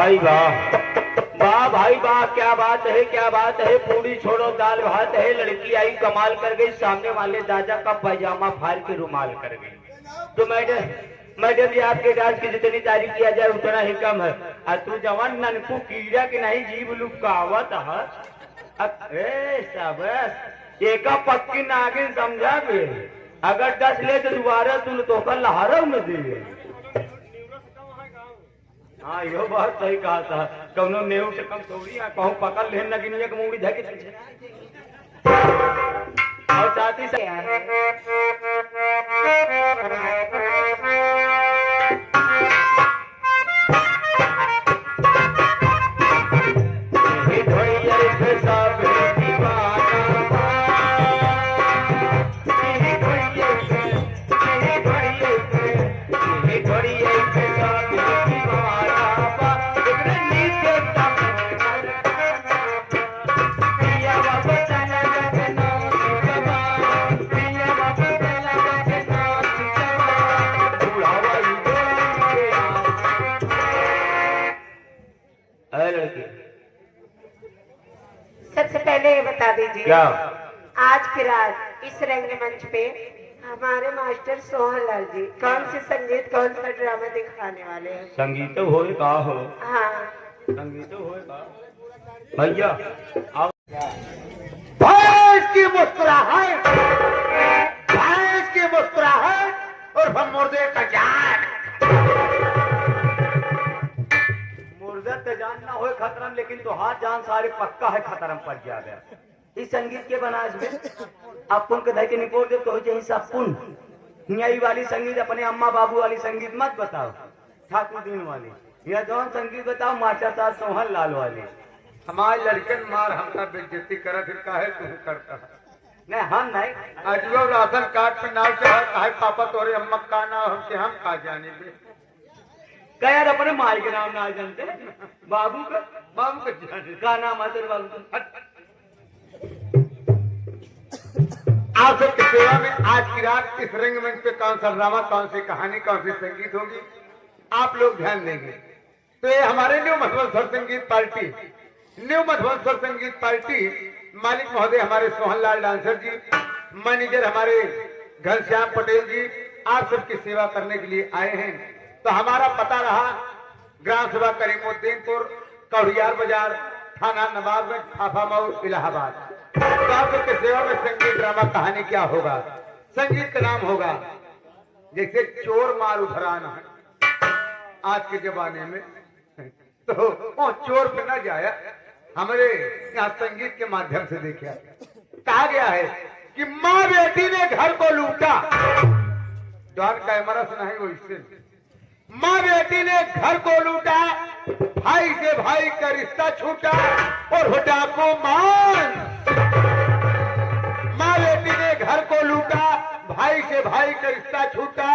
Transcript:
भाई वाह वाह भाई वाह, क्या बात है क्या बात है। पूरी छोड़ो दाल भात है। लड़की आई कमाल कर गई, सामने वाले दादा का पैजामा फाड़ के रुमाल कर गई। तो मैडम जी आपके डांस की जितनी तारीफ किया जाए उतना ही कम है। और तू जवान ननकू कीड़ा की नहीं जीव लुकावत है। शाबाश, एक पक्की नागिन समझा बे। अगर 10 ले तो दोबारा तू तो कर लहारा में दे। हाँ यो बात सही कहा था। कौनो नेव से कम थोड़ी है, कहूँ पकड़ ले नगिनिया के मुंडी धके और साथी से सबसे पहले ये बता दीजिए क्या आज की रात इस रंगमंच पे हमारे मास्टर सोहन लाल जी कौन से संगीत कौन सा ड्रामा दिखाने वाले हैं? संगीत होएगा हो। हाँ संगीत होएगा भैया। भैंस की मुस्कुराहट, भैंस की मुस्कुराहट और हम मुर्दे का जान। मुर्दा तो जान ना हो खतरम, लेकिन तो हाथ जान सारे पक्का है खतरम पड़ जाए। इस संगीत के बनाज में अपन के धै के निकोल दे तो हो जाए सब पुन हियाई वाली संगीत, अपने अम्मा बाबू वाली संगीत मत बताओ, ठाकुर दिन वाली। यह जौन संगीत बताओ मास्टर साहब सोहन लाल वाली। हमारे लड़कन मार हमका बेइज्जती करा, फिर काहे तू करता है? नहीं हम नहीं, अजो राशन कार्ड पे नाव चढ़ा काहे पापा तोरे अम्मा का नाम हमके हम का जाने बे। क्या यार अपने माई के नाम ना जानते, बाबू का जाने का नाम है तेरे बाबू का? आप सबकी सेवा में आज की रात इस रंगमंच पे कौन सा ड्रामा, कौन सी कहानी, कौन सी संगीत होगी आप लोग ध्यान देंगे। तो ये हमारे न्यू मधुबन स्वर संगीत पार्टी, न्यू मधुबन स्वर संगीत पार्टी मालिक महोदय हमारे सोहनलाल डांसर जी, मैनेजर हमारे घनश्याम पटेल जी आप सबकी सेवा करने के लिए आए हैं। तो हमारा पता रहा ग्राम सभा करीमुद्दीनपुर, कौड़ियार बाजार, थाना नवाबगंज, फाफामऊ, इलाहाबाद। तो आप सबके सेवा में संगीत ड्रामा कहानी क्या होगा? संगीत का नाम होगा जैसे चोर मार उधराना है आज के जमाने में, तो वो चोर पे न जाया, हमारे यहाँ संगीत के माध्यम से देखा कहा गया है कि माँ बेटी ने घर को लूटा। डॉन कैमरा सुना है वो इससे, माँ बेटी ने घर को लूटा, भाई से भाई का रिश्ता छूटा और हो डाको मान। माँ बेटी ने घर को लूटा, भाई से भाई का रिश्ता छूटा